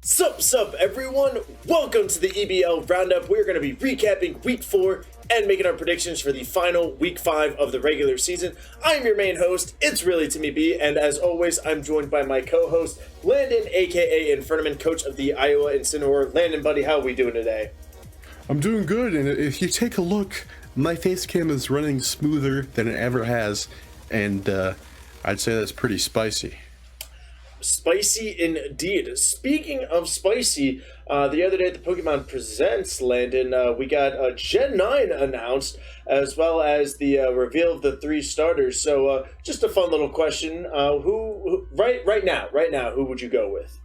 Sup everyone, welcome to the EBL Roundup. We're going to be recapping week 4 and making our predictions for the final week 5 of the regular season. I'm your main host, ItsReallyTimmyB, and as always, I'm joined by my co-host, Landon, aka Infernomen, coach of the Iowa Incineroar. Landon, buddy, how are we doing today? I'm doing good, and if you take a look, my face cam is running smoother than it ever has, and I'd say that's pretty spicy. Spicy indeed. Speaking of spicy, the other day at the Pokemon Presents, Landon, we got Gen 9 announced, as well as the reveal of the 3 starters. So just a fun little question. Who right now, who would you go with?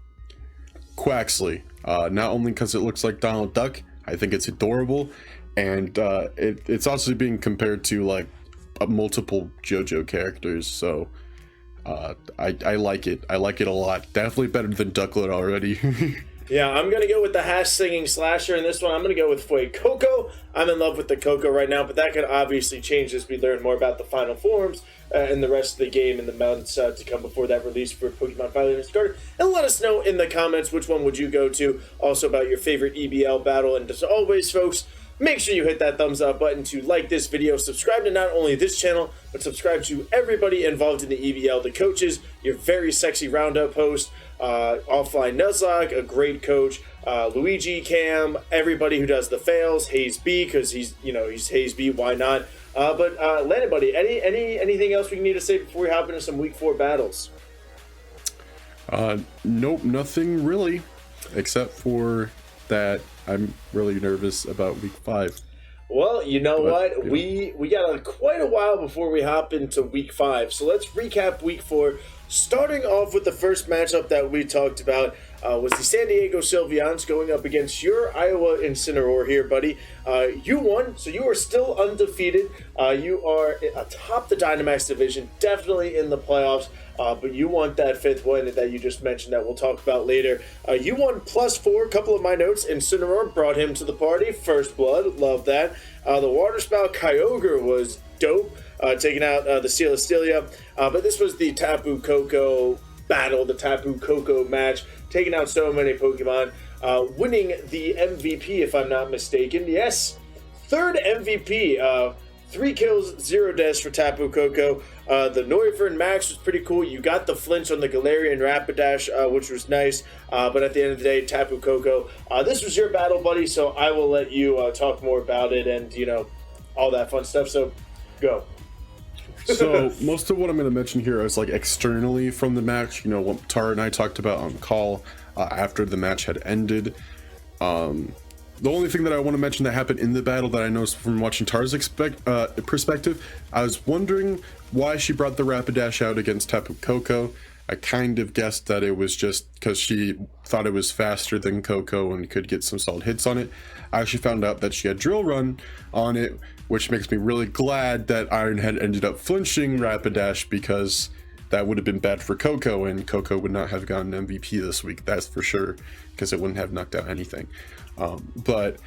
Quaxley. Not only because it looks like Donald Duck, I think it's adorable, and it's also being compared to like multiple JoJo characters, so I like it. I like it a lot. Definitely better than Ducklet already. Yeah, I'm going to go with the hash singing slasher in this one. I'm going to go with Fuecoco. I'm in love with the Coco right now, but that could obviously change as we learn more about the final forms and the rest of the game in the months to come before that release for Pokemon Violet and Scarlet. And let us know in the comments which one would you go to, also about your favorite EBL battle. And as always, folks, make sure you hit that thumbs up button to like this video, subscribe to not only this channel, but subscribe to everybody involved in the EBL, the coaches, your very sexy Roundup host, Offline Nuzlocke, a great coach, Luigi Cam, everybody who does the fails, Hayes B, because he's Hayes B, why not? But Landon, buddy, anything else we need to say before we hop into some week 4 battles? Nope, nothing really, except for that I'm really nervous about week 5. Well, you know what? We got quite a while before we hop into week 5. So let's recap week 4. Starting off with the first matchup that we talked about was the San Diego Sylveons going up against your Iowa Incineroar here, buddy. You won, so you are still undefeated. You are atop the Dynamax division, definitely in the playoffs. But you want that 5th win that you just mentioned that we'll talk about later. You won +4, a couple of my notes. Incineroar brought him to the party. First blood, love that. The Water Spout Kyogre was dope, taking out the Celesteela. But this was the Tapu Koko battle, the Tapu Koko match, taking out so many Pokemon, winning the MVP if I'm not mistaken. Yes, 3rd MVP. 3 kills, 0 deaths for Tapu Koko. The Noivern Max was pretty cool. You got the flinch on the Galarian Rapidash, which was nice. But at the end of the day, Tapu Koko, this was your battle, buddy, so I will let you talk more about it and, all that fun stuff. So, go. So, most of what I'm going to mention here is like externally from the match. What Tara and I talked about on call after the match had ended. The only thing that I want to mention that happened in the battle that I noticed from watching Tara's perspective, I was wondering why she brought the Rapidash out against Tapu Koko. I kind of guessed that it was just because she thought it was faster than Koko and could get some solid hits on it. I actually found out that she had Drill Run on it, which makes me really glad that Ironhead ended up flinching Rapidash, because that would have been bad for Koko, and Koko would not have gotten MVP this week, that's for sure, because it wouldn't have knocked out anything. But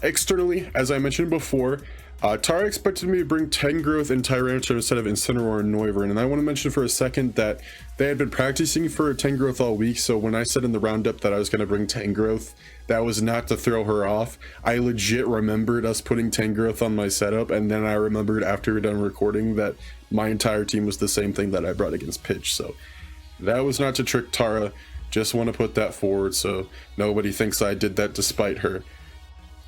externally, as I mentioned before, Tara expected me to bring Tangrowth and Tyranitar instead of Incineroar and Noivern, and I want to mention for a second that they had been practicing for Tangrowth all week, so when I said in the roundup that I was going to bring Tangrowth, that was not to throw her off. I legit remembered us putting Tangrowth on my setup, and then I remembered after we're done recording that my entire team was the same thing that I brought against Pitch, so that was not to trick Tara. Just want to put that forward so nobody thinks I did that despite her.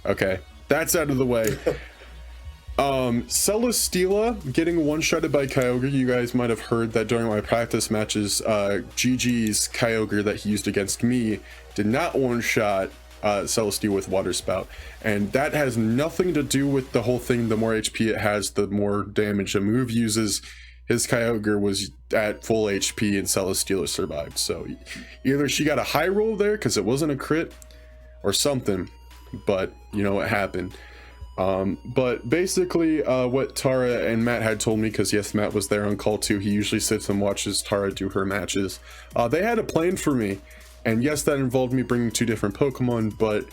Okay, that's out of the way. Celesteela getting one-shotted by Kyogre. You guys might have heard that during my practice matches, GG's Kyogre that he used against me did not one-shot Celesteela with Water Spout, and that has nothing to do with the whole thing. The more HP it has, the more damage a move uses. His Kyogre was at full HP and Celesteela survived, so either she got a high roll there because it wasn't a crit or something, but what happened. But basically what Tara and Matt had told me, because yes, Matt was there on call too, he usually sits and watches Tara do her matches, they had a plan for me, and yes, that involved me bringing 2 different Pokemon, but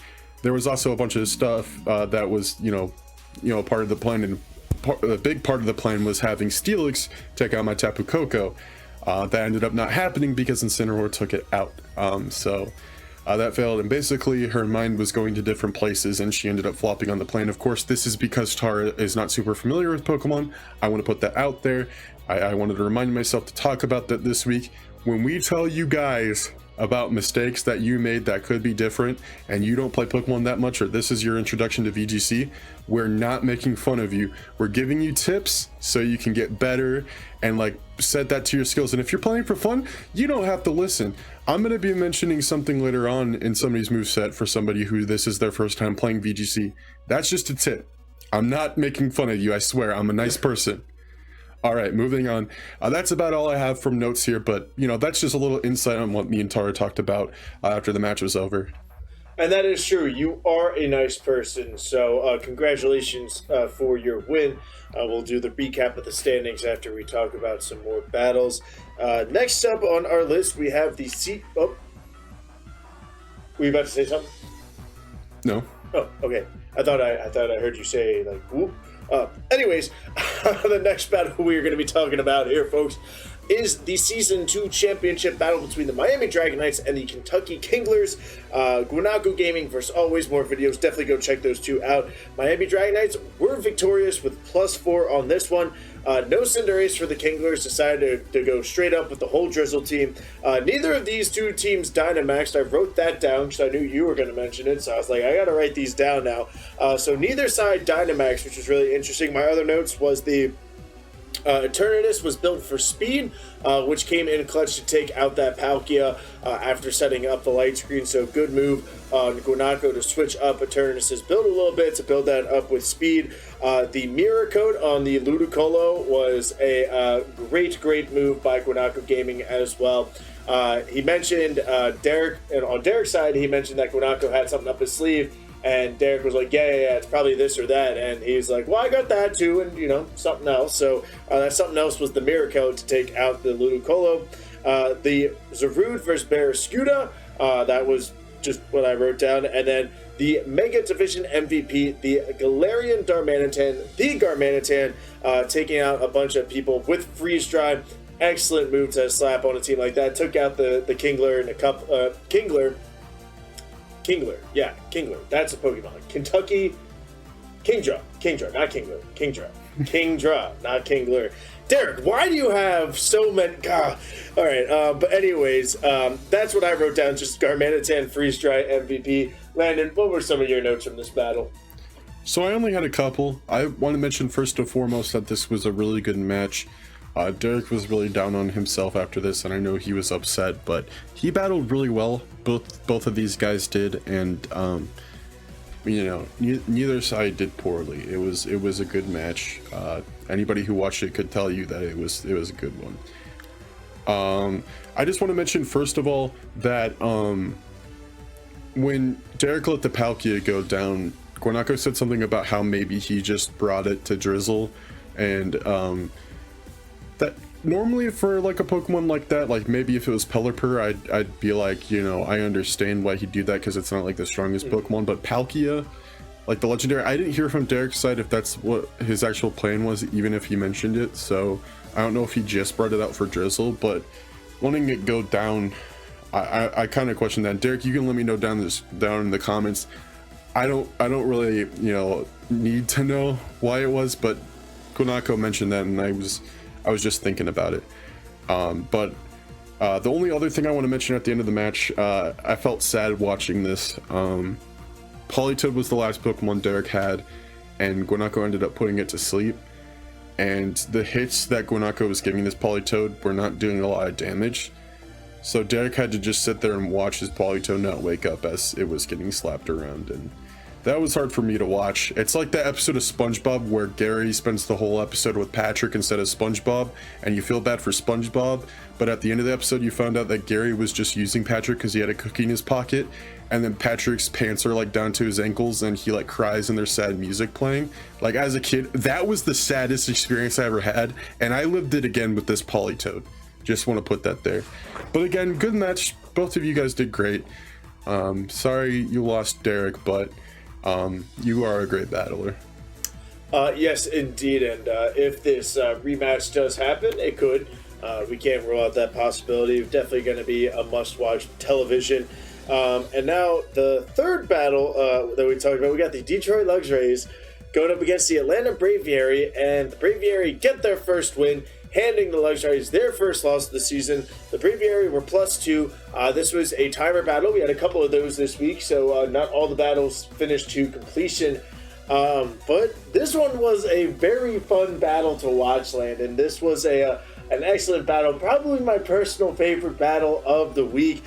there was also a bunch of stuff that was part of the plan, and a big part of the plan was having Steelix take out my Tapu Koko. That ended up not happening because Incineroar took it out. So That failed, and basically her mind was going to different places and she ended up flopping on the plane. Of course, this is because Tara is not super familiar with Pokemon. I want to put that out there. I wanted to remind myself to talk about that this week. When we tell you guys about mistakes that you made that could be different and you don't play Pokemon that much, or this is your introduction to VGC, we're not making fun of you. We're giving you tips so you can get better and like set that to your skills. And if you're playing for fun, you don't have to listen. I'm going to be mentioning something later on in somebody's moveset for somebody who this is their first time playing VGC. That's just a tip. I'm not making fun of you, I swear. I'm a nice person. All right, moving on. That's about all I have from notes here, but you know, that's just a little insight on what me and Tara talked about after the match was over. And that is true. You are a nice person, so congratulations for your win. We'll do the recap of the standings after we talk about some more battles. Next up on our list, we have the Oh, were you about to say something? No. Oh, okay. I thought I heard you say like whoop. Anyways, the next battle we are going to be talking about here, folks, is the Season 2 Championship battle between the Miami Dragon Knights and the Kentucky Kinglers. Guanako Gaming versus Always. More videos. Definitely go check those two out. Miami Dragon Knights were victorious with +4 on this one. No Cinderace for the Kinglers. Decided to go straight up with the whole Drizzle team. Neither of these two teams Dynamaxed. I wrote that down because I knew you were going to mention it. So I was like, I got to write these down now. So neither side Dynamaxed, which was really interesting. My other notes was the Eternatus was built for speed, which came in clutch to take out that Palkia after setting up the light screen. So good move on Guanako to switch up Eternatus's build a little bit to build that up with speed. The Mirror Coat on the Ludicolo was a great move by Guanako Gaming as well. He mentioned Derek, and on Derek's side, he mentioned that Guanako had something up his sleeve. And Derek was like, yeah, it's probably this or that. And he's like, well, I got that too, and, you know, something else. So that something else was the Mirror Coat to take out the Ludicolo. The Zarude versus Barraskewda, that was just what I wrote down. And then the Mega Division MVP, the Galarian Garmanitan, taking out a bunch of people with Freeze Dry. Excellent move to slap on a team like that. Took out the Kingler and a cup. Kingler, yeah, Kingler. That's a Pokemon. Kentucky, Kingdra, not Kingler, Kingdra, not Kingler. Derek, why do you have so many? God. All right, but anyways, that's what I wrote down. Just Garmanitan, Freeze Dry, MVP. Landon, what were some of your notes from this battle? So I only had a couple. I want to mention first and foremost that this was a really good match. Derek was really down on himself after this, and I know he was upset, but he battled really well. Both of these guys did, and you know, neither side did poorly. It was a good match. Anybody who watched it could tell you that it was a good one. I just want to mention first of all that when Derek let the Palkia go down, Guanako said something about how maybe he just brought it to Drizzle, and that normally for like a Pokemon like that, like maybe if it was Pelipper, I'd be like, you know, I understand why he'd do that because it's not like the strongest Pokemon. But Palkia, like the legendary, I didn't hear from Derek's side if that's what his actual plan was, even if he mentioned it. So I don't know if he just brought it out for Drizzle, but wanting it go down, I kind of question that. Derek, you can let me know down in the comments. I don't really, you know, need to know why it was, but Guanako mentioned that, and I was just thinking about it. But the only other thing I want to mention at the end of the match, I felt sad watching this. Politoed was the last Pokemon Derek had, and Guanako ended up putting it to sleep. And the hits that Guanako was giving this Politoed were not doing a lot of damage. So Derek had to just sit there and watch his Politoed not wake up as it was getting slapped around, and that was hard for me to watch. It's like that episode of SpongeBob where Gary spends the whole episode with Patrick instead of SpongeBob, and you feel bad for SpongeBob, but at the end of the episode you found out that Gary was just using Patrick because he had a cookie in his pocket, and then Patrick's pants are like down to his ankles and he like cries and there's sad music playing. Like as a kid, that was the saddest experience I ever had, and I lived it again with this Politoed. Just want to put that there. But again, good match. Both of you guys did great. Sorry you lost Derek, but you are a great battler. Yes, indeed, and if this rematch does happen, it could. We can't rule out that possibility. Definitely going to be a must-watch television. And now the third battle that we talked about, we got the Detroit Luxuries going up against the Atlanta Braviary, and the Braviary get their first win, handing the Luxuries their first loss of the season. The Braviary were +2. This was a timer battle. We had a couple of those this week, so not all the battles finished to completion. But this one was a very fun battle to watch, Landon. This was an excellent battle, probably my personal favorite battle of the week.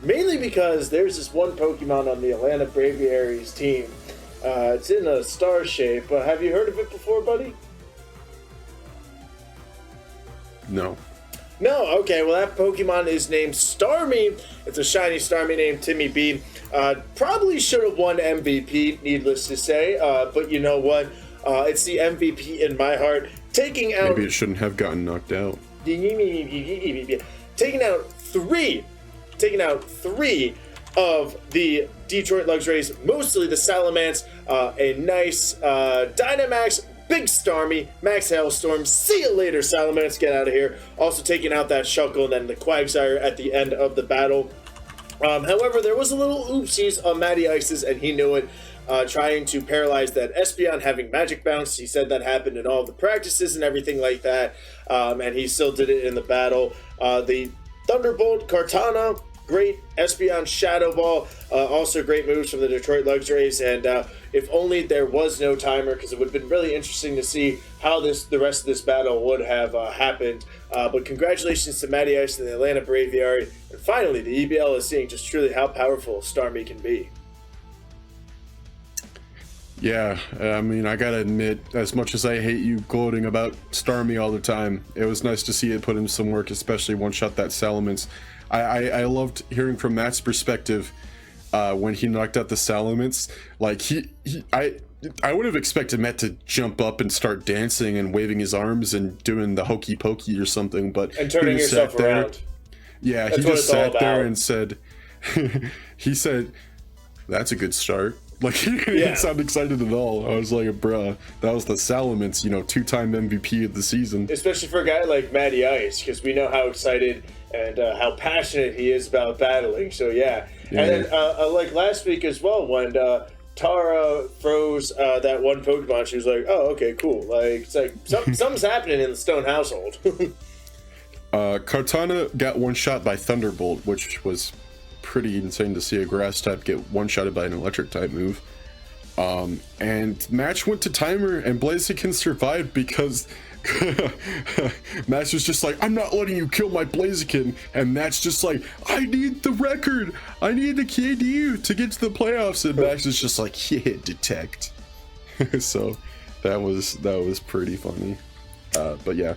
Mainly because there's this one Pokemon on the Atlanta Braviary's team. It's in a star shape. Have you heard of it before, buddy? No. No? Okay, well that Pokemon is named Starmie. It's a shiny Starmie named Timmy B. Probably should have won MVP, needless to say. But you know what? It's the MVP in my heart. Taking out... Maybe it shouldn't have gotten knocked out. Taking out three of the Detroit Luxuries, mostly the Salamence, a nice Dynamax, Big Starmie, Max Hailstorm, see you later Salamence, get out of here. Also taking out that Shuckle and then the Quagsire at the end of the battle. However, there was a little oopsies on Matty Ice's, and he knew it, trying to paralyze that Espeon, having Magic Bounce. He said that happened in all of the practices and everything like that, and he still did it in the battle. The Thunderbolt, Kartana, great Espeon Shadow Ball, also great moves from the Detroit Luxuries, and if only there was no timer, because it would have been really interesting to see how the rest of this battle would have happened. But congratulations to Matty Ice and the Atlanta Braviary, and finally the EBL is seeing just truly how powerful Starmie can be. Yeah, I mean, I gotta admit, as much as I hate you gloating about Starmie all the time, it was nice to see it put in some work, especially one-shot that Salamence. I loved hearing from Matt's perspective when he knocked out the Salamence. Like, I would have expected Matt to jump up and start dancing and waving his arms and doing the hokey pokey or something, but and turning yourself around. Yeah, he just sat there and said, he said, "That's a good start." Like, he didn't sound excited at all. I was like, bruh, that was the Salamence, 2-time MVP of the season. Especially for a guy like Matty Ice, because we know how excited and how passionate he is about battling. So, yeah. And then, like last week as well, when Tara froze that one Pokemon, she was like, oh, okay, cool. Like, it's like something's happening in the Stone household. Kartana got one-shot by Thunderbolt, which was pretty insane to see a grass type get one-shotted by an electric type move. And match went to timer, and Blaziken survived because Max was just like, I'm not letting you kill my Blaziken, and Max just like, I need the record, I need the KDU to get to the playoffs, and Max is just like, yeah, detect. So that was pretty funny. But yeah,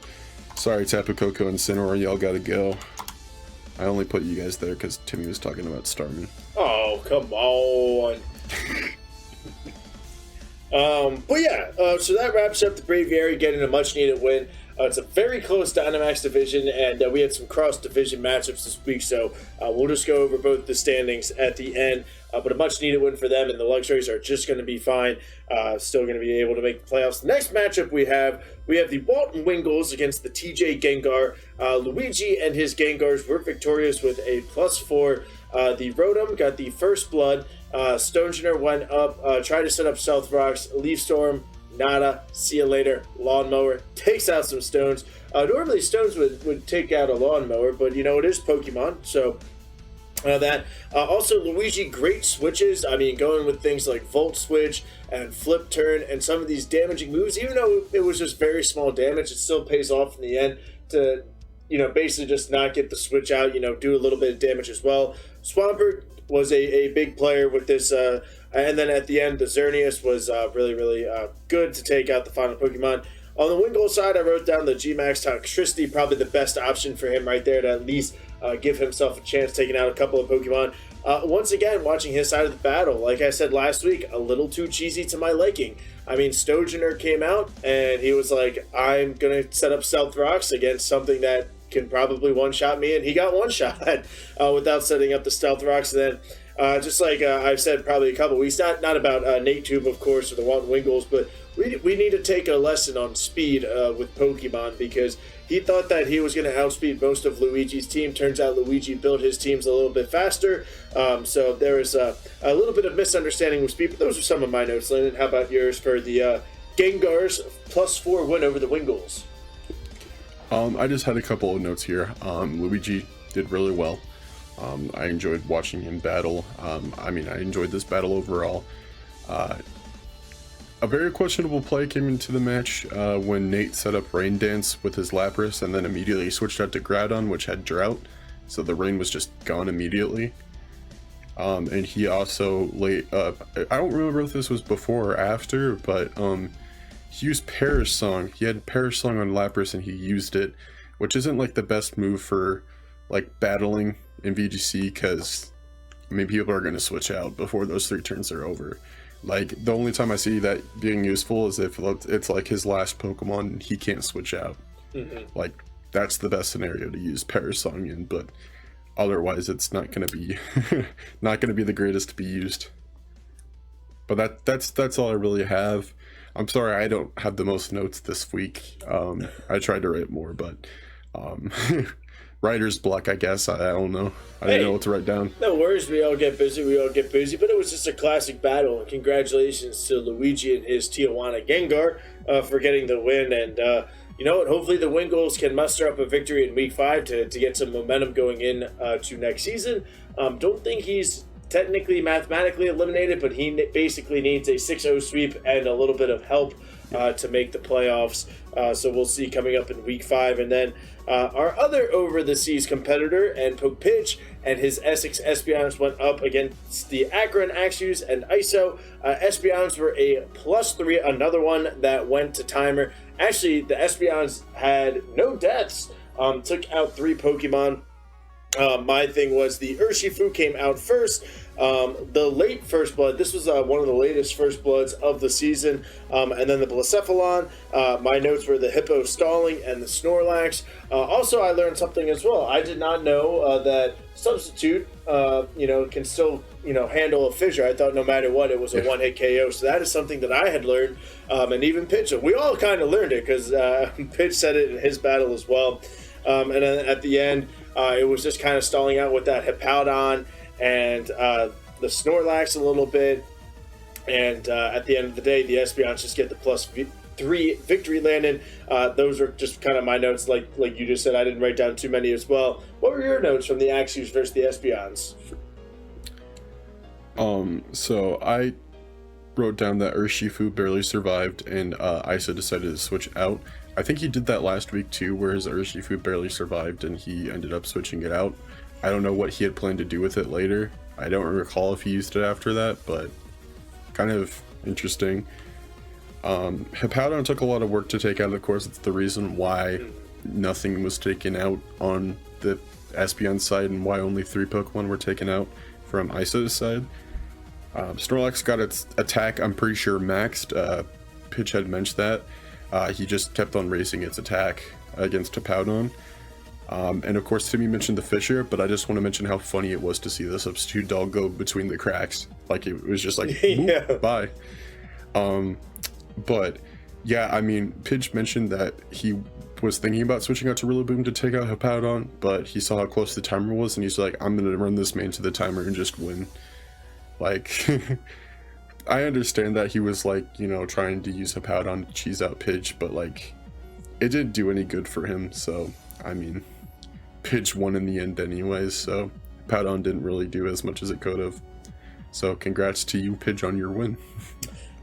sorry Tapu Koko and Incineroar, y'all gotta go. I only put you guys there because Timmy was talking about Starmie. Oh, come on. But yeah, so that wraps up the Braviary getting a much-needed win. It's a very close Dynamax division, and we had some cross-division matchups this week, so we'll just go over both the standings at the end. But a much-needed win for them, and the Luxuries are just going to be fine. Still going to be able to make the playoffs. The next matchup we have the Walton Wingles against the TJ Gengar. Luigi and his Gengars were victorious with a +4. The Rotom got the first blood. Stonegener went up, tried to set up Stealth Rocks. Leaf Storm, nada. See you later. Lawnmower takes out some stones. Normally stones would take out a lawnmower, but it is Pokemon, so also Luigi, great switches. I mean, going with things like Volt Switch and Flip Turn and some of these damaging moves, even though it was just very small damage, it still pays off in the end to basically just not get the switch out, do a little bit of damage as well. Swampert was a big player with this, and then at the end, the Xerneas was really, really good to take out the final Pokemon. On the Wingull side, I wrote down the G-Max Toxtricity, probably the best option for him right there to at least give himself a chance taking out a couple of Pokemon. Once again, watching his side of the battle, like I said last week, a little too cheesy to my liking. I mean, Stonegener came out, and he was like, I'm going to set up Stealth Rocks against something that can probably one-shot me, and he got one shot without setting up the stealth rocks. And then, just like I've said probably a couple weeks, not about Nate Tube, of course, or the Walton Wingles, but we need to take a lesson on speed with Pokemon, because he thought that he was going to outspeed most of Luigi's team. Turns out Luigi built his teams a little bit faster, so there is a little bit of misunderstanding with speed, but those are some of my notes. Landon, how about yours for the Gengar's +4 win over the Wingles? I just had a couple of notes here. Luigi did really well. I enjoyed watching him battle. I enjoyed this battle overall. A very questionable play came into the match when Nate set up Rain Dance with his Lapras and then immediately switched out to Groudon, which had Drought, so the rain was just gone immediately. And he also I don't remember if this was before or after, but he used Perish Song. He had Perish Song on Lapras and he used it, which isn't like the best move for like battling in VGC, because people are going to switch out before those 3 turns are over. Like, the only time I see that being useful is if it's like his last Pokemon and he can't switch out. Like, that's the best scenario to use Perish Song in, but otherwise it's not going to be not going to be the greatest to be used. But that's all I really have. I'm sorry I don't have the most notes this week. I tried to write more, but writer's block, I guess. I don't know. I didn't know what to write down. No worries. We all get busy. But it was just a classic battle. And congratulations to Luigi and his Tijuana Gengar for getting the win. And you know what? Hopefully the Wingles can muster up a victory in Week 5 to get some momentum going in to next season. Don't think he's technically mathematically eliminated, but he basically needs a 6-0 sweep and a little bit of help to make the playoffs. So we'll see coming up in Week 5. And then our other over-the-seas competitor, and Poke Pitch, and his Essex Espeons went up against the Akron Axews and ISO. Espeons were a +3, another one that went to timer. Actually, the Espeons had no deaths, took out 3 Pokemon. My thing was the Urshifu came out first. The late First Blood, this was one of the latest First Bloods of the season. And then the Blacephalon. My notes were the Hippo Stalling and the Snorlax. Also, I learned something as well. I did not know that Substitute, can still, handle a fissure. I thought no matter what, it was a one-hit KO. So that is something that I had learned. And even Pitch, we all kind of learned it because Pitch said it in his battle as well. And then at the end, it was just kind of stalling out with that Hippowdon and the Snorlax a little bit. And at the end of the day, the Espeons just get the +3 victory. Landon. Those are just kind of my notes. Like you just said, I didn't write down too many as well. What were your notes from the Axews versus the Espeons? So I wrote down that Urshifu barely survived and Isa decided to switch out. I think he did that last week too, where his Urshifu barely survived and he ended up switching it out. I don't know what he had planned to do with it later. I don't recall if he used it after that, but kind of interesting. Hippowdon took a lot of work to take out, of course. It's the reason why nothing was taken out on the Espeon side and why only 3 Pokemon were taken out from Isa's side. Snorlax got its attack, I'm pretty sure, maxed. Pitch had mentioned that. He just kept on raising its attack against Hippowdon. And of course, Timmy mentioned the Fissure, but I just want to mention how funny it was to see the substitute dog go between the cracks. Like, it was just like, yeah. Bye. But yeah, Pidge mentioned that he was thinking about switching out to Rillaboom to take out Hippowdon, but he saw how close the timer was, and he's like, I'm going to run this main to the timer and just win. Like, I understand that he was like, trying to use Hippowdon to cheese out Pidge, but like, it didn't do any good for him, so, Pidge won in the end anyways, so Hippowdon didn't really do as much as it could have. So congrats to you, Pidge, on your win.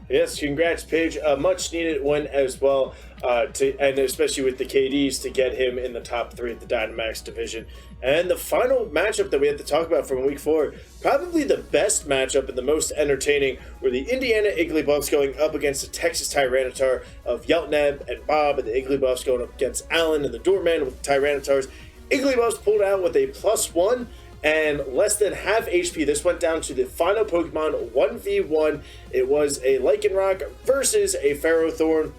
Yes, congrats, Pidge. A much needed win as well, and especially with the KDs to get him in the top 3 of the Dynamax division. And the final matchup that we have to talk about from Week 4, probably the best matchup and the most entertaining, were the Indiana Igglybuffs going up against the Texas Tyranitar of Yeltneb and Bob, and the Igglybuffs going up against Allen and the Doorman with the Tyranitars. Igglybuffs pulled out with a +1 and less than half HP. This went down to the final Pokemon 1v1. It was a Lycanroc versus a Ferrothorn.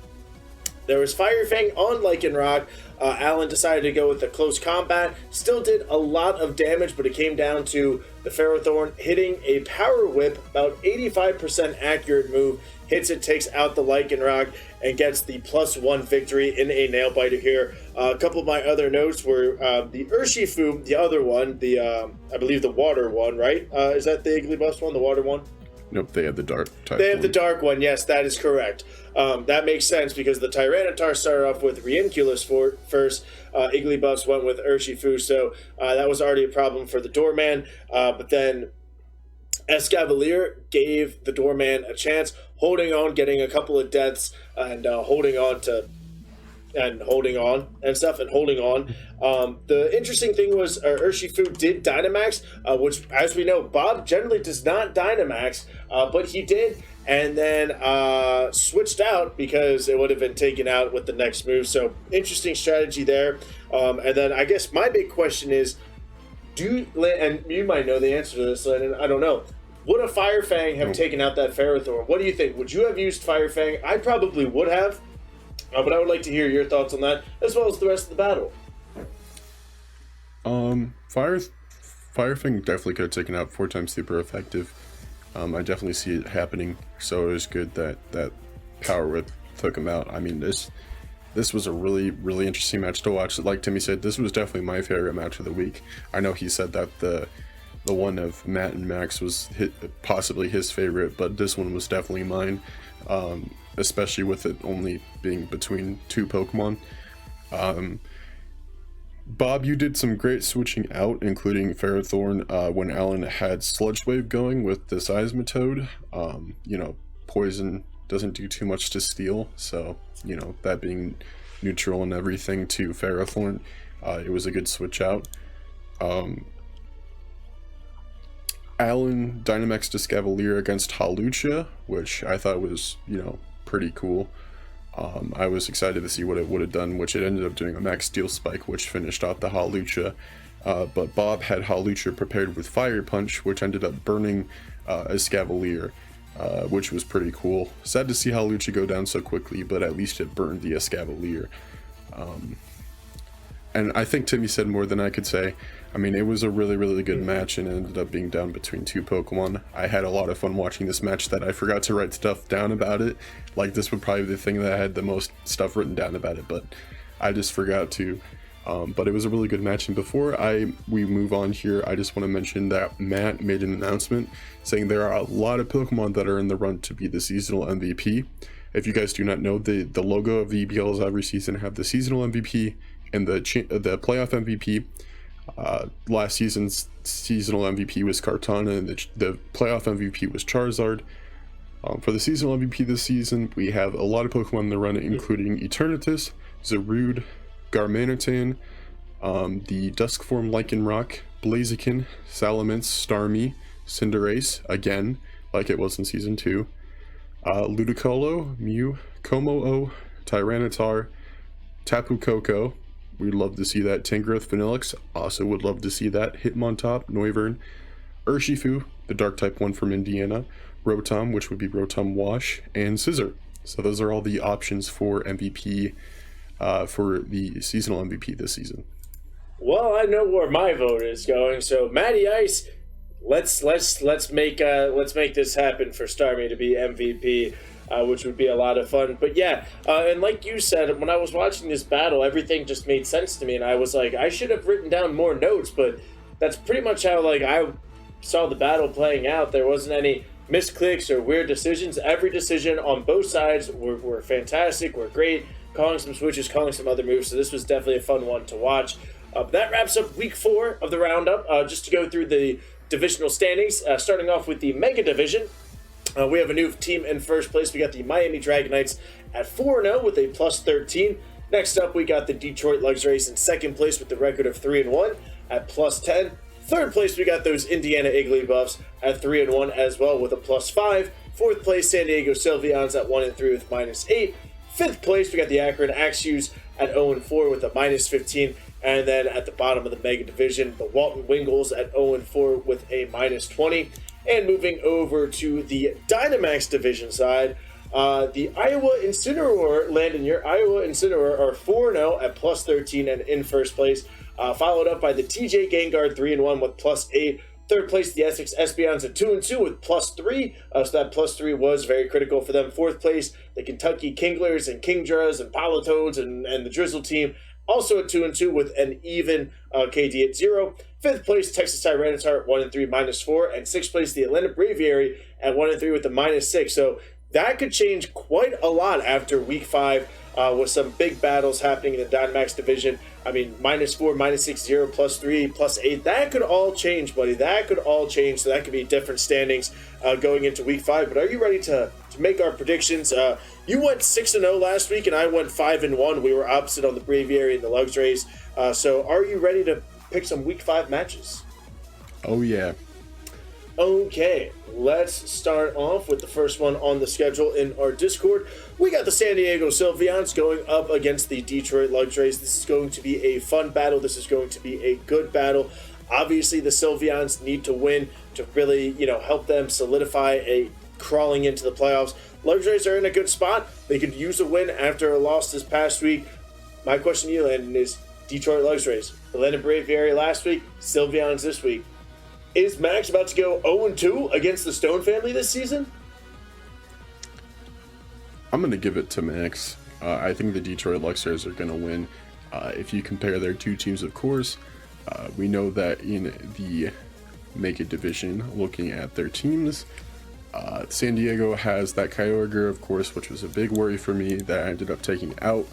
There was Fire Fang on Lycanroc. Alan decided to go with the close combat. Still did a lot of damage, but it came down to the Ferrothorn hitting a Power Whip, about 85% accurate move. Hits it, takes out the Lycanroc, and gets the +1 victory in a nail biter here. A couple of my other notes were the Urshifu, the other one, the I believe the water one, right? Is that the Igglybuffs one, the water one? Nope, they have the dark type. They have the dark one, yes, that is correct. That makes sense because the Tyranitar started off with Reinculus first. Igglybuffs went with Urshifu, so that was already a problem for the Doorman. But then Escavalier gave the Doorman a chance, holding on, getting a couple of deaths, and holding on. The interesting thing was Urshifu did Dynamax, which, as we know, Bob generally does not Dynamax, but he did, and then switched out because it would have been taken out with the next move. So interesting strategy there. And then I guess my big question is, and you might know the answer to this, and I don't know, would a Fire Fang have taken out that Ferrothorn? What do you think? Would you have used Fire Fang? I probably would have. But I would like to hear your thoughts on that, as well as the rest of the battle. Fire Fang definitely could have taken out 4 times super effective. I definitely see it happening, so it was good that Power Whip took him out. I mean, this was a really, really interesting match to watch. Like Timmy said, this was definitely my favorite match of the week. I know he said that the one of Matt and Max was possibly his favorite, but this one was definitely mine. Especially with it only being between 2 Pokemon. Bob, you did some great switching out, including Ferrothorn, when Alan had Sludge Wave going with the Seismitoad. Poison doesn't do too much to Steel, so, that being neutral and everything to Ferrothorn, it was a good switch out. Alan Dynamax Escavalier against Hawlucha, which I thought was, pretty cool. I was excited to see what it would have done, which it ended up doing a Max Steel Spike, which finished off the Hawlucha. But Bob had Hawlucha prepared with Fire Punch, which ended up burning Escavalier, which was pretty cool. Sad to see Hawlucha go down so quickly, but at least it burned the Escavalier. And I think Timmy said more than I could say. I mean, it was a really, really good match, and it ended up being down between 2 Pokemon. I had a lot of fun watching this match that I forgot to write stuff down about it. Like, this would probably be the thing that I had the most stuff written down about it, but I just forgot to. But it was a really good match, and before we move on here, I just want to mention that Matt made an announcement saying there are a lot of Pokemon that are in the run to be the seasonal MVP. If you guys do not know, the logo of the EBLs every season have the seasonal MVP and the playoff MVP. Last season's seasonal MVP was Kartana, and the playoff MVP was Charizard. For the seasonal MVP this season, we have a lot of Pokemon in the run, including Eternatus, Zarude, Garmanitan, the Dusk form Lycanroc, Blaziken, Salamence, Starmie, Cinderace, again, like it was in Season 2, Ludicolo, Mew, Como-O, Tyranitar, Tapu Koko, we'd love to see that, Tangrowth, Vanillix, also would love to see that, Hitmontop, Noivern, Urshifu, the Dark-type one from Indiana, Rotom, which would be Rotom Wash, and Scizor. So those are all the options for MVP, for the seasonal MVP this season. Well, I know where my vote is going. So, Matty Ice, let's make this happen for Starmie to be MVP, which would be a lot of fun. But yeah, and like you said, when I was watching this battle, everything just made sense to me, and I was like, I should have written down more notes. But that's pretty much how I saw the battle playing out. There wasn't any misclicks or weird decisions. Every decision on both sides were fantastic, were great, calling some switches, calling some other moves, so this was definitely a fun one to watch. That wraps up week 4 of the roundup. Just to go through the divisional standings, starting off with the Mega Division, we have a new team in first place. We got the Miami Dragonites at 4-0 with a +13. Next up, we got the Detroit Luxuries in second place with the record of 3-1 at +10. Third place, we got those Indiana Igglybuffs at 3-1 as well with a +5. Fourth place, San Diego Sylveons at 1-3 with -8. Fifth place, we got the Akron Axews at 0-4 with a -15. And then at the bottom of the Mega Division, the Walton Wingles at 0-4 with a -20. And moving over to the Dynamax Division side, The Iowa Incineroar, Landon, your Iowa Incineroar are 4-0 at plus 13 and in first place, followed up by the TJ Gengar 3-1 with plus 8. Third place, the Essex Espions at 2-2 with plus 3. So that plus 3 was very critical for them. Fourth place, the Kentucky Kinglers and Kingdras and Palatoads and the Drizzle team, also at 2-2 with an even KD at 0. Fifth place, Texas Tyranitar 1-3 minus 4. And sixth place, the Atlanta Braviary at 1-3 with the minus 6. So that could change quite a lot after week 5 with some big battles happening in the Dynamax division. I mean, minus 4, minus 6, 0, plus 3, plus 8. That could all change, buddy. That could all change. So that could be different standings going into week 5. But are you ready to make our predictions? You went 6-0 last week, and I went 5-1. We were opposite on the Braviary and the Luxuries. So are you ready to pick some week 5 matches? Oh, yeah. Okay, let's start off with the first one on the schedule in our Discord. We got the San Diego Sylveons going up against the Detroit Luxuries. This is going to be a fun battle. This is going to be a good battle. Obviously, the Sylveons need to win to really, help them solidify a crawling into the playoffs. Luxuries are in a good spot. They could use a win after a loss this past week. My question to you, Landon, is Detroit Luxuries. Atlanta Braviary last week, Sylveons this week. Is Max about to go 0-2 against the Stone family this season? I'm going to give it to Max. I think the Detroit Luxuries are going to win. If you compare their two teams, of course, we know that in the Mega Division, looking at their teams, San Diego has that Kyogre, of course, which was a big worry for me that I ended up taking out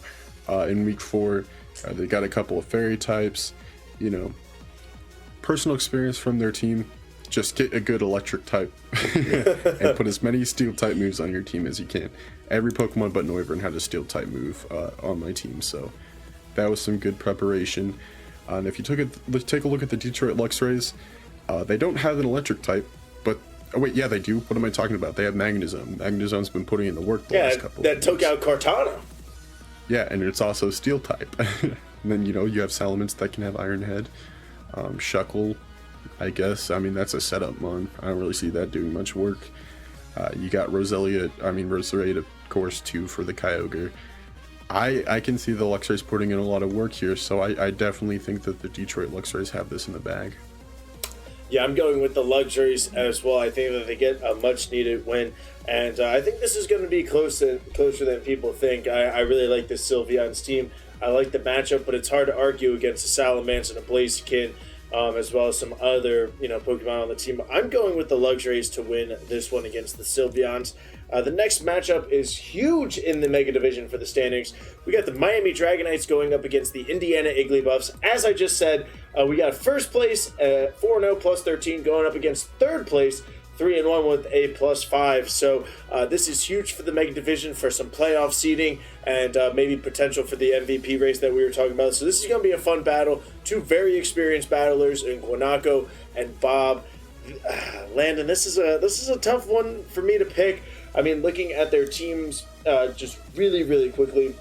in week 4. They got a couple of fairy types, personal experience from their team. Just get a good electric type and put as many steel type moves on your team as you can. Every Pokemon but Noivern had a steel type move on my team, so that was some good preparation. And if you take a look at the Detroit Luxrays, they don't have an electric type, but oh wait, yeah, they do. What am I talking about? They have Magnezone. Magnezone's been putting in the work the last couple. That took out Cortana. Yeah, and it's also steel type. And then you have Salamence that can have Iron Head. Shuckle, I guess. I mean, that's a setup mon. I don't really see that doing much work. You got Roserade, of course, too, for the Kyogre. I can see the Luxrays putting in a lot of work here, so I definitely think that the Detroit Luxrays have this in the bag. Yeah, I'm going with the Luxuries as well. I think that they get a much-needed win, and I think this is going to be closer than people think. I really like this Sylveon's team. I like the matchup, but it's hard to argue against a Salamence and a Blaziken, as well as some other, Pokemon on the team. I'm going with the Luxuries to win this one against the Sylveons. The next matchup is huge in the Mega Division for the standings. We got the Miami Dragonites going up against the Indiana Igglybuffs. As I just said, we got first place, 4-0 plus 13, going up against third place, 3-1 with a plus 5. So this is huge for the Mega Division for some playoff seeding and maybe potential for the MVP race that we were talking about. So this is going to be a fun battle. Two very experienced battlers in Guanako and Bob. Landon, this is a tough one for me to pick. I mean, looking at their teams just really, really quickly,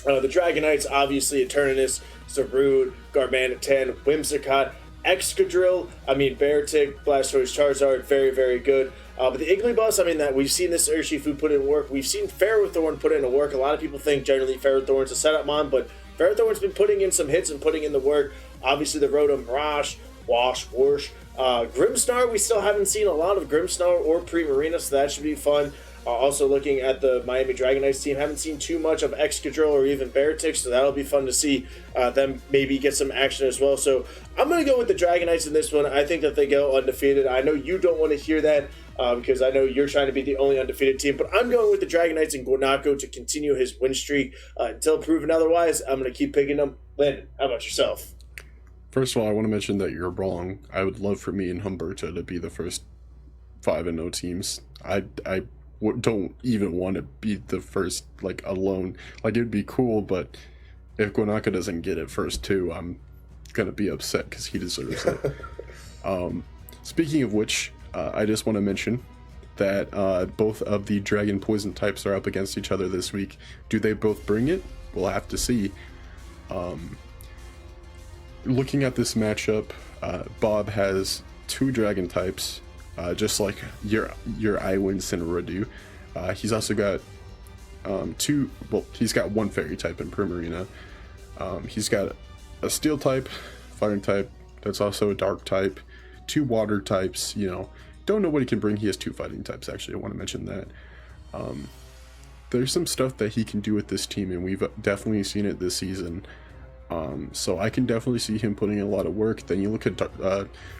the Dragonites, obviously, Eternatus, Zarude, Garmanitan, Whimsicott, Excadrill, Beartic, Blastoise, Charizard, very, very good. But the Igglybuffs, that we've seen this Urshifu put in work. We've seen Ferrothorn put in work. A lot of people think generally Ferrothorn's a setup mon, but Ferrothorn's been putting in some hits and putting in the work. Obviously, the Rotom Mirage, Whoosh. Grimmsnar, we still haven't seen a lot of Grimmsnar or Primarina, so that should be fun. Also looking at the Miami Dragonites team, haven't seen too much of Excadrill or even Beartic, so that'll be fun to see them maybe get some action as well. So I'm going to go with the Dragonites in this one. I think that they go undefeated. I know you don't want to hear that because I know you're trying to be the only undefeated team, but I'm going with the Dragonites and Guanako to continue his win streak until proven otherwise. I'm going to keep picking them. Landon, how about yourself? First of all, I want to mention that you're wrong. I would love for me and Humberto to be the first 5-0 teams. I don't even want to be the first, alone. It'd be cool, but if Guanako doesn't get it first, too, I'm going to be upset because he deserves it. Speaking of which, I just want to mention that both of the Dragon Poison types are up against each other this week. Do they both bring it? We'll have to see. Looking at this matchup, Bob has 2 Dragon types, just like your Iowa Incineroar do. He's also got he's got one fairy type in Primarina. He's got a steel type, fighting type, that's also a dark type, 2 water types, don't know what he can bring. He has 2 fighting types, actually, I want to mention that. There's some stuff that he can do with this team, and we've definitely seen it this season. So I can definitely see him putting in a lot of work. Then you look at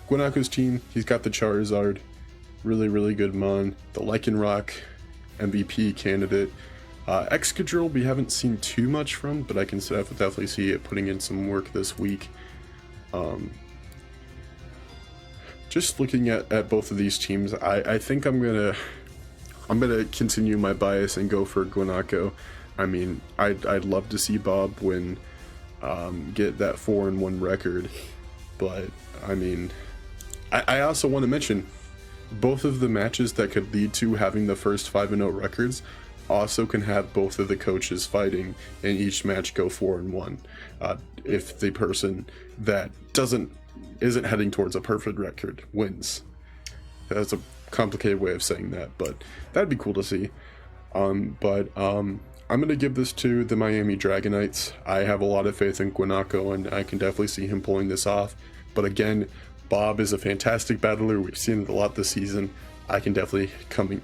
Guanako's team, he's got the Charizard, really, really good mon, the Lycanroc, MVP candidate. Excadrill we haven't seen too much from, but I can definitely see it putting in some work this week. Just looking at both of these teams, I think I'm gonna continue my bias and go for Guanako. I mean, I'd love to see Bob get that 4-1 record, but I mean, I also want to mention both of the matches that could lead to having the first 5-0 records also can have both of the coaches fighting and each match go 4-1. If the person that isn't heading towards a perfect record wins. That's a complicated way of saying that, but that'd be cool to see. I'm gonna give this to the Miami Dragonites. I have a lot of faith in Guanako, and I can definitely see him pulling this off. But again, Bob is a fantastic battler. We've seen it a lot this season. I can definitely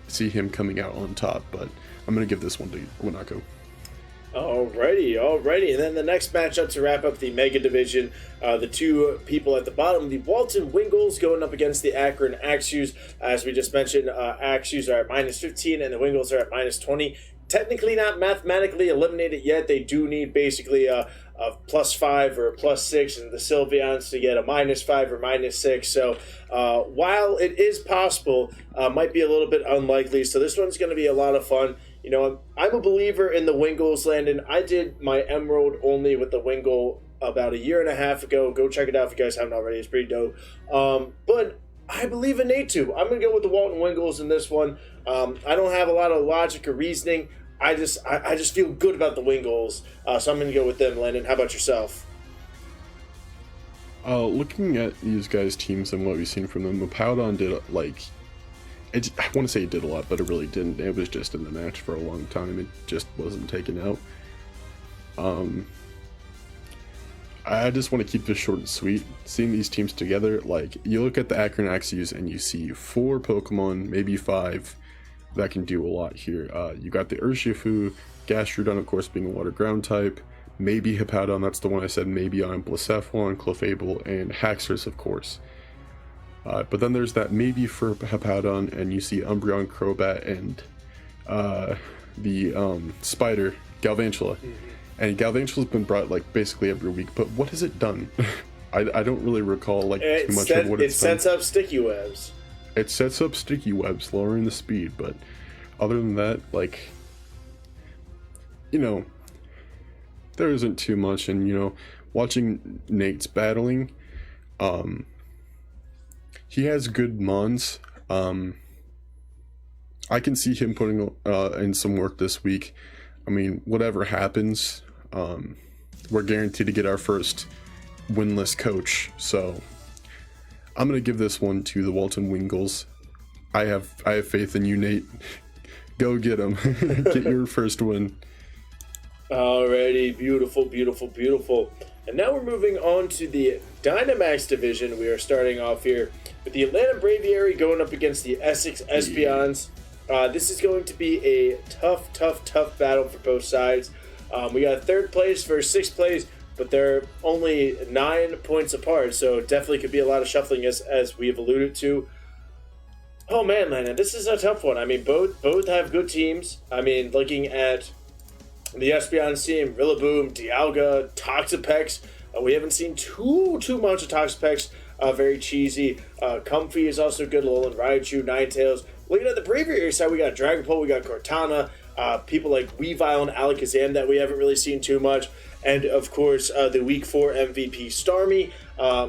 see him coming out on top, but I'm going to give this one to Guanako. Alrighty. And then the next matchup to wrap up the Mega Division, the 2 people at the bottom, the Walton Wingles going up against the Akron Axews. As we just mentioned, Axews are at -15 and the Wingles are at -20. Technically not mathematically eliminated yet. They do need basically a +5 or a +6 and the Sylveons to get a -5 or -6. So while it is possible, might be a little bit unlikely. So this one's going to be a lot of fun. I'm a believer in the Wingles, Landon. I did my Emerald only with the Wingle about a year and a half ago. Go check it out if you guys haven't already. It's pretty dope. But I believe in Nate too. I'm going to go with the Walton Wingles in this one. I don't have a lot of logic or reasoning. I just feel good about the Wingles, so I'm going to go with them, Landon. How about yourself? Looking at these guys' teams and what we've seen from them, Powdon did, I want to say it did a lot, but it really didn't. It was just in the match for a long time. It just wasn't taken out. I just want to keep this short and sweet. Seeing these teams together, you look at the Akron Axews and you see 4 Pokemon, maybe 5, that can do a lot here. You got the Urshifu, Gastrodon, of course, being a water ground type, maybe Hippowdon, that's the one I said maybe on, Blacephalon, Clefable, and Haxorus, of course. But then there's that maybe for Hippowdon, and you see Umbreon, Crobat, and the Spider, Galvantula. Mm-hmm. And Galvantula's been brought basically every week, but what has it done? I don't really recall too much of what it's done. It sets up sticky webs. It sets up sticky webs, lowering the speed, but other than that, there isn't too much. And, watching Nate's battling, he has good mons. I can see him putting in some work this week. I mean, whatever happens, we're guaranteed to get our first winless coach, so I'm gonna give this one to the Walton Wingles. I have faith in you, Nate. Go get them. Get your first win. Alrighty, beautiful. And now we're moving on to the Dynamax division. We are starting off here with the Atlanta Braviary going up against the Essex Espeons. This is going to be a tough battle for both sides. We got 3rd place versus 6th place, but they're only 9 points apart, so definitely could be a lot of shuffling as we've alluded to. Oh man, Landon, this is a tough one. I mean, both have good teams. I mean, looking at the Espeons team, Rillaboom, Dialga, Toxapex. We haven't seen too much of Toxapex. Very cheesy. Comfy is also good. Alolan Raichu, Ninetales. Looking at the Braviary side, we got Dragapult, we got Cortana, people like Weavile and Alakazam that we haven't really seen too much, and of course the Week 4 MVP Starmie.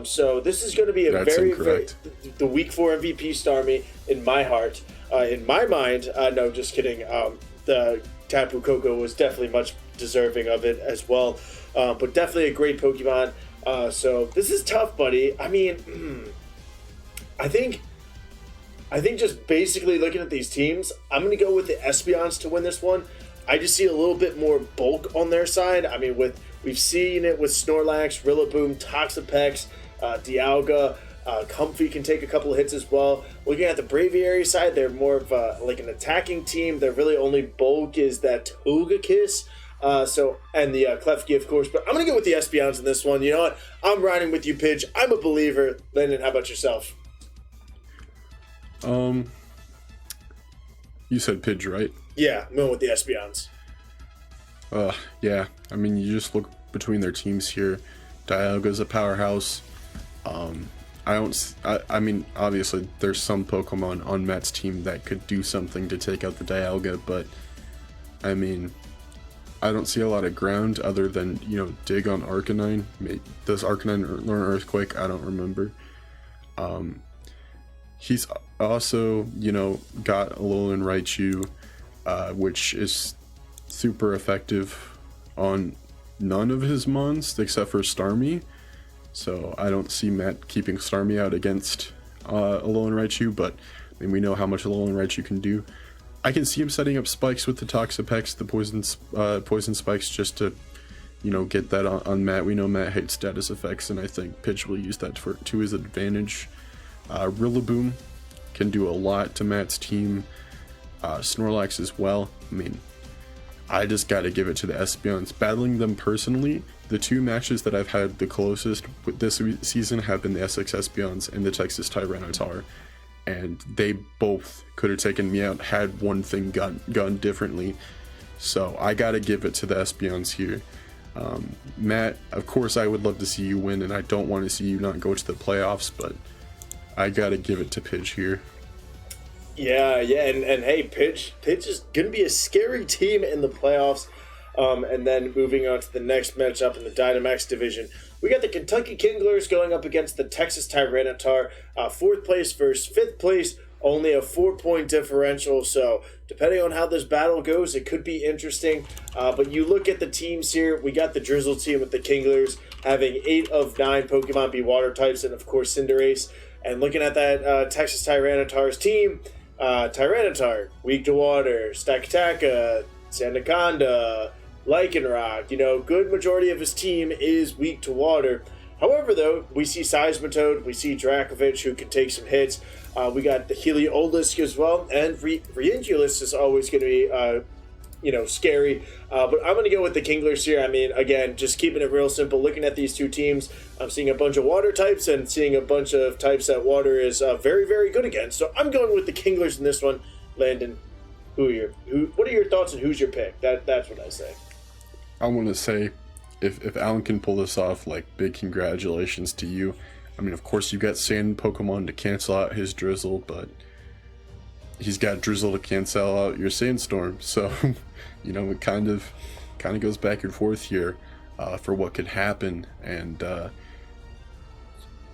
So this is going to be the Week 4 MVP Starmie in my heart. In my mind, no, just kidding. The Tapu Koko was definitely much deserving of it as well, but definitely a great Pokemon. So this is tough, buddy. I mean, I think I think just basically looking at these teams, I'm going to go with the Espeons to win this one. I just see a little bit more bulk on their side. I mean, we've seen it with Snorlax, Rillaboom, Toxapex, Dialga. Comfy can take a couple of hits as well. Looking at the Braviary side, they're more of like an attacking team. Their really only bulk is that Togekiss. And the Klefki, of course. But I'm going to go with the Espeons in this one. You know what? I'm riding with you, Pidge. I'm a believer. Landon, how about yourself? You said Pidge, right? Yeah, I'm going with the Espeons. Yeah. I mean, you just look between their teams here. Dialga's a powerhouse. I mean, obviously, there's some Pokemon on Matt's team that could do something to take out the Dialga, but, I mean, I don't see a lot of ground other than, you know, dig on Arcanine. Does Arcanine learn Earthquake? I don't remember. He's also, you know, got Alolan Raichu, which is super effective on none of his mons except for Starmie. So I don't see Matt keeping Starmie out against Alolan Raichu, but I mean, we know how much Alolan Raichu can do. I can see him setting up spikes with the Toxapex, the poison spikes, just to, you know, get that on Matt. We know Matt hates status effects, and I think Pidge will use that to his advantage. Rillaboom can do a lot to Matt's team. Snorlax as well. I mean, I just got to give it to the Espeons. Battling them personally, the two matches that I've had the closest with this season have been the Essex Espeons and the Texas Tyranitar. And they both could have taken me out had one thing gone differently. So I got to give it to the Espeons here. Matt, of course I would love to see you win, and I don't want to see you not go to the playoffs, but I got to give it to Pidge here. Yeah, and hey, Pidge is going to be a scary team in the playoffs. And then moving on to the next matchup in the Dynamax division, we got the Kentucky Kinglers going up against the Texas Tyranitar. 4th place versus 5th place, only a 4-point differential. So depending on how this battle goes, it could be interesting. But you look at the teams here, we got the Drizzle team with the Kinglers having 8 of 9 Pokemon be water types, and of course Cinderace. And looking at that Texas Tyranitar's team, Tyranitar, weak to water, Stakataka, Sandaconda, Lycanroc, you know, good majority of his team is weak to water. However, though, we see Seismitoad, we see Dracovic, who can take some hits. We got the Heliolisk as well, and Reingulus is always going to be, you know, scary. But I'm going to go with the Kinglers here. I mean, again, just keeping it real simple. Looking at these two teams, I'm seeing a bunch of water types and seeing a bunch of types that water is very, very good against. So I'm going with the Kinglers in this one. Landon, what are your thoughts and who's your pick? That's what I say. I want to say, if Alan can pull this off, like, big congratulations to you. I mean, of course, you got Sand Pokemon to cancel out his Drizzle, but he's got Drizzle to cancel out your Sandstorm. So, you know, it kind of goes back and forth here for what could happen. And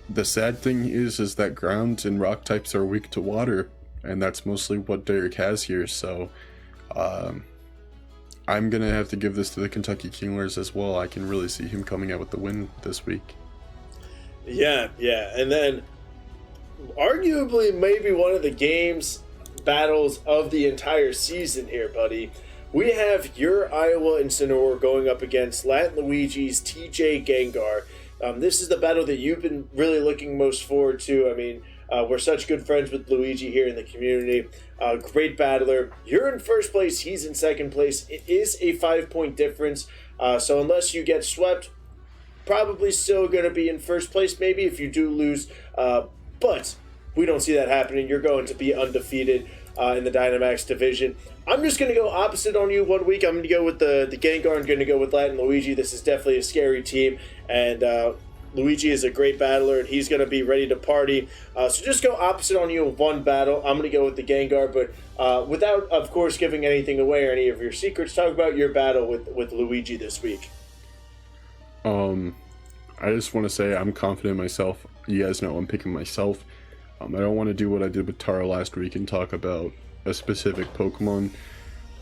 the sad thing is that ground and rock types are weak to water, and that's mostly what Derek has here. So, I'm going to have to give this to the Kentucky Kinglers as well. I can really see him coming out with the win this week. Yeah. And then, arguably, maybe one of the game's battles of the entire season here, buddy. We have your Iowa Incineroar going up against Latin Luigi's TJ Gengar. This is the battle that you've been really looking most forward to. I mean, we're such good friends with Luigi here in the community. Great battler. You're in first place. He's in second place. It is a 5-point difference. So unless you get swept, probably still going to be in first place maybe if you do lose. But we don't see that happening. You're going to be undefeated in the Dynamax division. I'm just going to go opposite on you 1 week. I'm going to go with the Gengar. I'm going to go with Latin Luigi. This is definitely a scary team. And Luigi is a great battler, and he's going to be ready to party. So just go opposite on you of one battle. I'm going to go with the Gengar, but without, of course, giving anything away or any of your secrets, talk about your battle with Luigi this week. I just want to say I'm confident in myself. You guys know I'm picking myself. I don't want to do what I did with Tara last week and talk about a specific Pokemon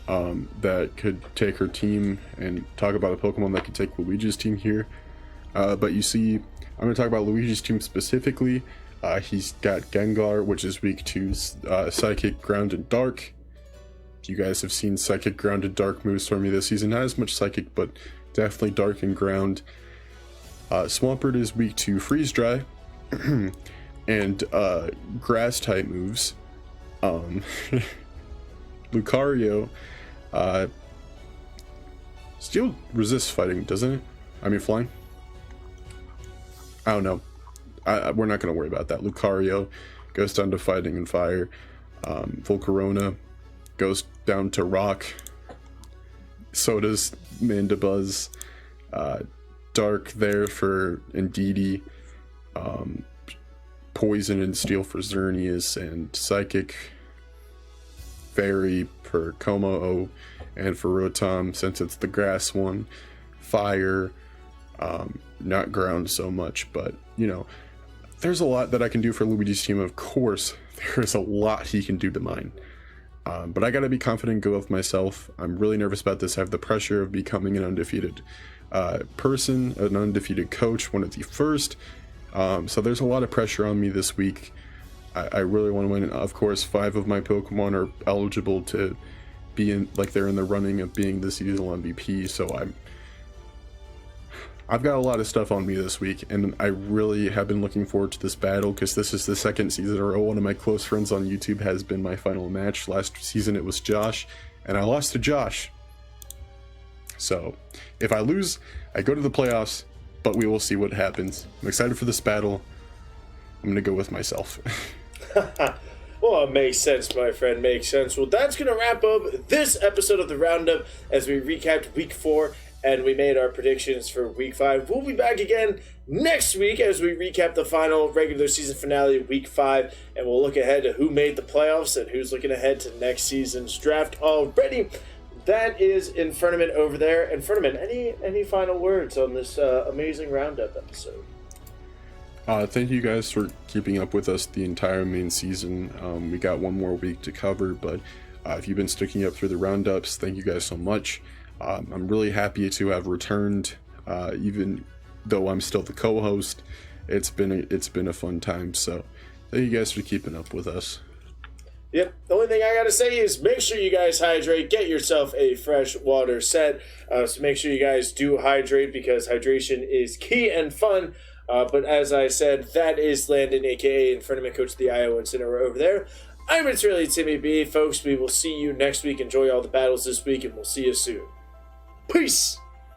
that could take her team and talk about a Pokemon that could take Luigi's team here. But you see, I'm going to talk about Luigi's team specifically. He's got Gengar, which is weak to Psychic, Ground, and Dark. You guys have seen Psychic, Ground, and Dark moves from me this season. Not as much Psychic, but definitely Dark and Ground. Swampert is weak to Freeze Dry and Grass type moves. Lucario Steel resists fighting, doesn't it? I mean flying? I don't know. We're not going to worry about that. Lucario goes down to fighting and fire. Volcarona goes down to rock. So does Mandibuzz. Dark there for Indeedee. Poison and Steel for Xerneas, and Psychic Fairy for Como and for Rotom, since it's the grass one. Fire, not ground so much, but you know, there's a lot that I can do for Luigi's team. Of course, there's a lot he can do to mine. But I gotta be confident and go with myself. I'm really nervous about this. I have the pressure of becoming an undefeated person, an undefeated coach, one of the first. So there's a lot of pressure on me this week. I really want to win. Of course, 5 of my Pokemon are eligible to be in, like they're in the running of being the seasonal MVP. So I've got a lot of stuff on me this week, and I really have been looking forward to this battle because this is the second season in a row. One of my close friends on YouTube has been my final match. Last season it was Josh, and I lost to Josh. So if I lose, I go to the playoffs, but we will see what happens. I'm excited for this battle. I'm going to go with myself. Well, it makes sense, my friend, makes sense. Well, that's going to wrap up this episode of the Roundup as we recapped Week 4 and we made our predictions for Week 5. We'll be back again next week as we recap the final regular season finale of Week 5, and we'll look ahead to who made the playoffs and who's looking ahead to next season's draft already. That is Infernomen over there. Infernomen, any final words on this amazing Roundup episode? Thank you guys for keeping up with us the entire main season. We got one more week to cover, but if you've been sticking up through the roundups, thank you guys so much. I'm really happy to have returned, even though I'm still the co-host. It's been a fun time, so thank you guys for keeping up with us. Yep, the only thing I gotta say is make sure you guys hydrate, get yourself a fresh water set, so make sure you guys do hydrate because hydration is key and fun. But as I said, that is Landon, aka Infernomen coach of the Iowa Incineroar over there. I'm ItsReallyTimmyB. Folks, we will see you next week. Enjoy all the battles this week, and we'll see you soon. Peace!